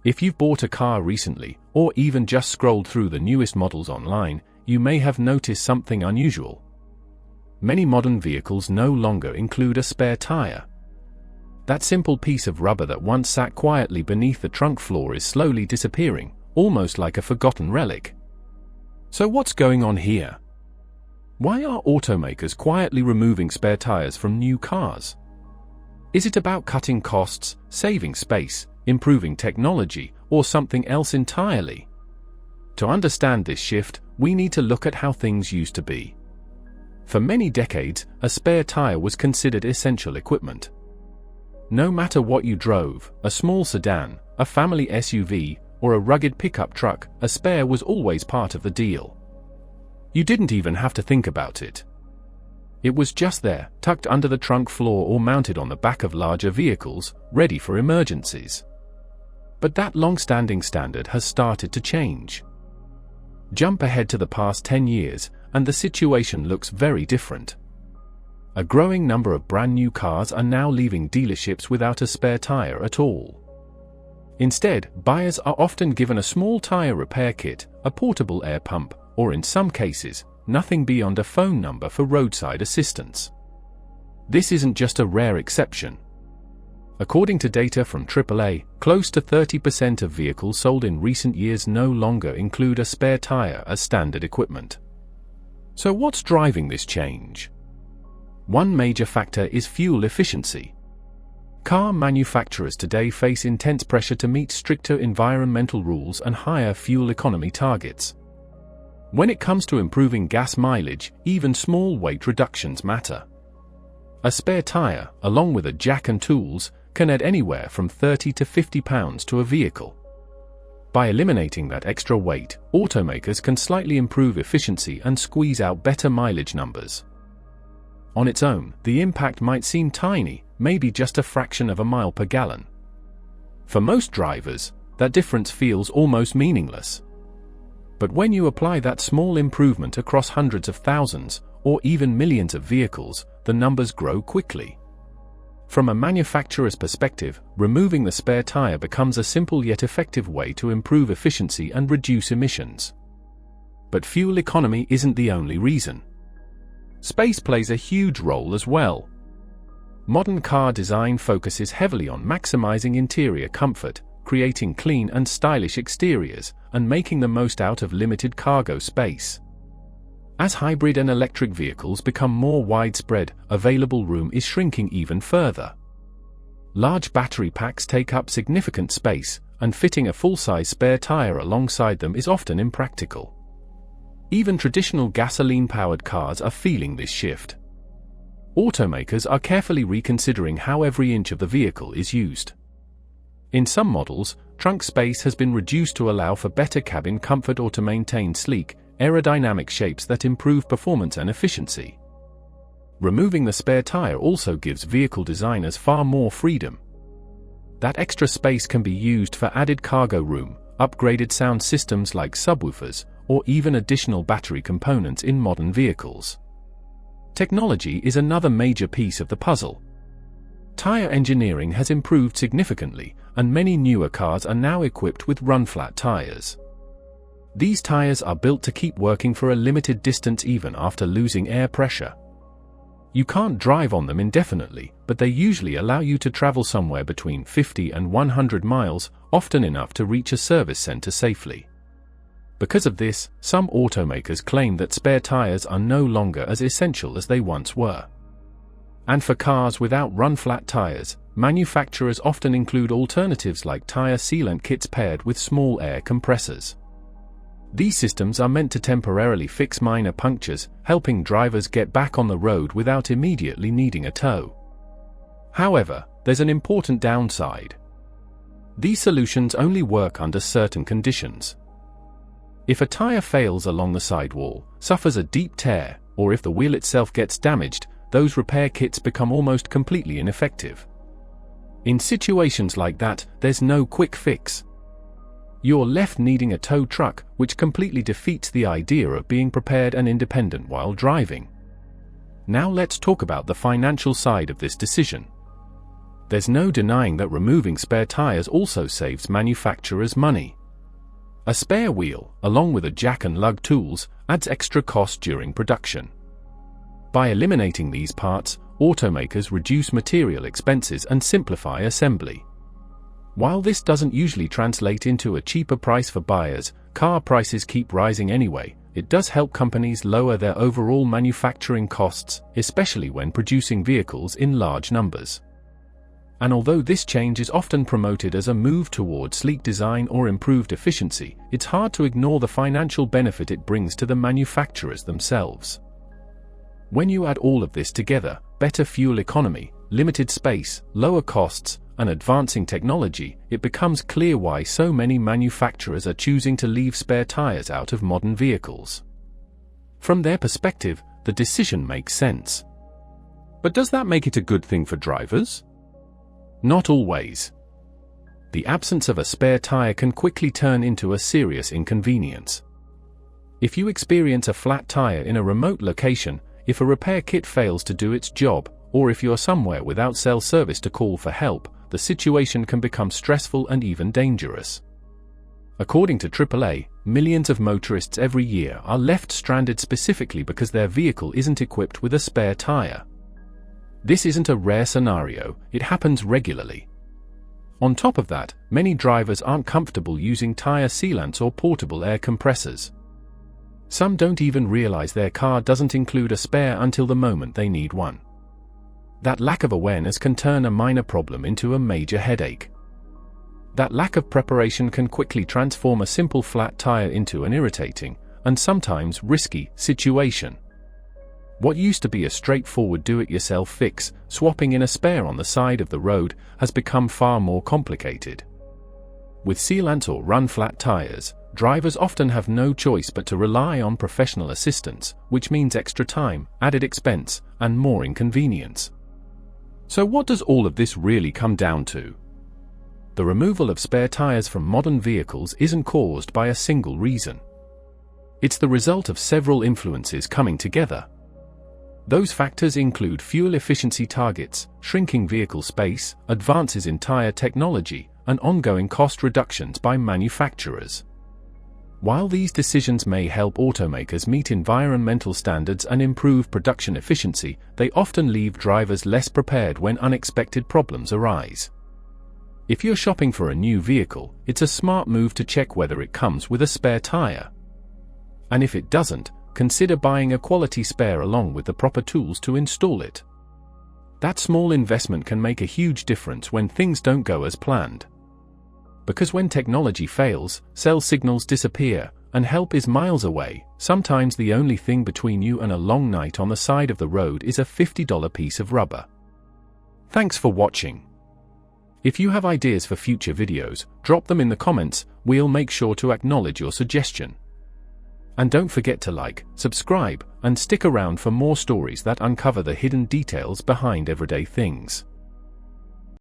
If you've bought a car recently, or even just scrolled through the newest models online, you may have noticed something unusual. Many modern vehicles no longer include a spare tire. That simple piece of rubber that once sat quietly beneath the trunk floor is slowly disappearing, almost like a forgotten relic. So what's going on here? Why are automakers quietly removing spare tires from new cars? Is it about cutting costs, saving space, improving technology, or something else entirely? To understand this shift, we need to look at how things used to be. For many decades, a spare tire was considered essential equipment. No matter what you drove, a small sedan, a family SUV, or a rugged pickup truck, a spare was always part of the deal. You didn't even have to think about it. It was just there, tucked under the trunk floor or mounted on the back of larger vehicles, ready for emergencies. But that long-standing standard has started to change. Jump ahead to the past 10 years, and the situation looks very different. A growing number of brand new cars are now leaving dealerships without a spare tire at all. Instead, buyers are often given a small tire repair kit, a portable air pump, or in some cases, nothing beyond a phone number for roadside assistance. This isn't just a rare exception. According to data from AAA, close to 30% of vehicles sold in recent years no longer include a spare tire as standard equipment. So what's driving this change? One major factor is fuel efficiency. Car manufacturers today face intense pressure to meet stricter environmental rules and higher fuel economy targets. When it comes to improving gas mileage, even small weight reductions matter. A spare tire, along with a jack and tools, can add anywhere from 30 to 50 pounds to a vehicle. By eliminating that extra weight, automakers can slightly improve efficiency and squeeze out better mileage numbers. On its own, the impact might seem tiny, maybe just a fraction of a mile per gallon. For most drivers, that difference feels almost meaningless. But when you apply that small improvement across hundreds of thousands, or even millions of vehicles, the numbers grow quickly. From a manufacturer's perspective, removing the spare tire becomes a simple yet effective way to improve efficiency and reduce emissions. But fuel economy isn't the only reason. Space plays a huge role as well. Modern car design focuses heavily on maximizing interior comfort, creating clean and stylish exteriors, and making the most out of limited cargo space. As hybrid and electric vehicles become more widespread, available room is shrinking even further. Large battery packs take up significant space, and fitting a full-size spare tire alongside them is often impractical. Even traditional gasoline-powered cars are feeling this shift. Automakers are carefully reconsidering how every inch of the vehicle is used. In some models, trunk space has been reduced to allow for better cabin comfort or to maintain sleek, aerodynamic shapes that improve performance and efficiency. Removing the spare tire also gives vehicle designers far more freedom. That extra space can be used for added cargo room, upgraded sound systems like subwoofers, or even additional battery components in modern vehicles. Technology is another major piece of the puzzle. Tire engineering has improved significantly, and many newer cars are now equipped with run-flat tires. These tires are built to keep working for a limited distance even after losing air pressure. You can't drive on them indefinitely, but they usually allow you to travel somewhere between 50 and 100 miles, often enough to reach a service center safely. Because of this, some automakers claim that spare tires are no longer as essential as they once were. And for cars without run-flat tires, manufacturers often include alternatives like tire sealant kits paired with small air compressors. These systems are meant to temporarily fix minor punctures, helping drivers get back on the road without immediately needing a tow. However, there's an important downside. These solutions only work under certain conditions. If a tire fails along the sidewall, suffers a deep tear, or if the wheel itself gets damaged, those repair kits become almost completely ineffective. In situations like that, there's no quick fix. You're left needing a tow truck, which completely defeats the idea of being prepared and independent while driving. Now let's talk about the financial side of this decision. There's no denying that removing spare tires also saves manufacturers money. A spare wheel, along with a jack and lug tools, adds extra cost during production. By eliminating these parts, automakers reduce material expenses and simplify assembly. While this doesn't usually translate into a cheaper price for buyers, car prices keep rising anyway. It does help companies lower their overall manufacturing costs, especially when producing vehicles in large numbers. And although this change is often promoted as a move toward sleek design or improved efficiency, it's hard to ignore the financial benefit it brings to the manufacturers themselves. When you add all of this together, better fuel economy, limited space, lower costs, and advancing technology, it becomes clear why so many manufacturers are choosing to leave spare tires out of modern vehicles. From their perspective, the decision makes sense. But does that make it a good thing for drivers? Not always. The absence of a spare tire can quickly turn into a serious inconvenience. If you experience a flat tire in a remote location, if a repair kit fails to do its job, or if you're somewhere without cell service to call for help, the situation can become stressful and even dangerous. According to AAA, millions of motorists every year are left stranded specifically because their vehicle isn't equipped with a spare tire. This isn't a rare scenario, it happens regularly. On top of that, many drivers aren't comfortable using tire sealants or portable air compressors. Some don't even realize their car doesn't include a spare until the moment they need one. That lack of awareness can turn a minor problem into a major headache. That lack of preparation can quickly transform a simple flat tire into an irritating, and sometimes risky, situation. What used to be a straightforward do-it-yourself fix, swapping in a spare on the side of the road, has become far more complicated. With sealant or run-flat tires, drivers often have no choice but to rely on professional assistance, which means extra time, added expense, and more inconvenience. So what does all of this really come down to? The removal of spare tires from modern vehicles isn't caused by a single reason. It's the result of several influences coming together. Those factors include fuel efficiency targets, shrinking vehicle space, advances in tire technology, and ongoing cost reductions by manufacturers. While these decisions may help automakers meet environmental standards and improve production efficiency, they often leave drivers less prepared when unexpected problems arise. If you're shopping for a new vehicle, it's a smart move to check whether it comes with a spare tire. And if it doesn't, consider buying a quality spare along with the proper tools to install it. That small investment can make a huge difference when things don't go as planned. Because when technology fails, cell signals disappear, and help is miles away, sometimes the only thing between you and a long night on the side of the road is a $50 piece of rubber. Thanks for watching. If you have ideas for future videos, drop them in the comments, we'll make sure to acknowledge your suggestion. And don't forget to like, subscribe, and stick around for more stories that uncover the hidden details behind everyday things.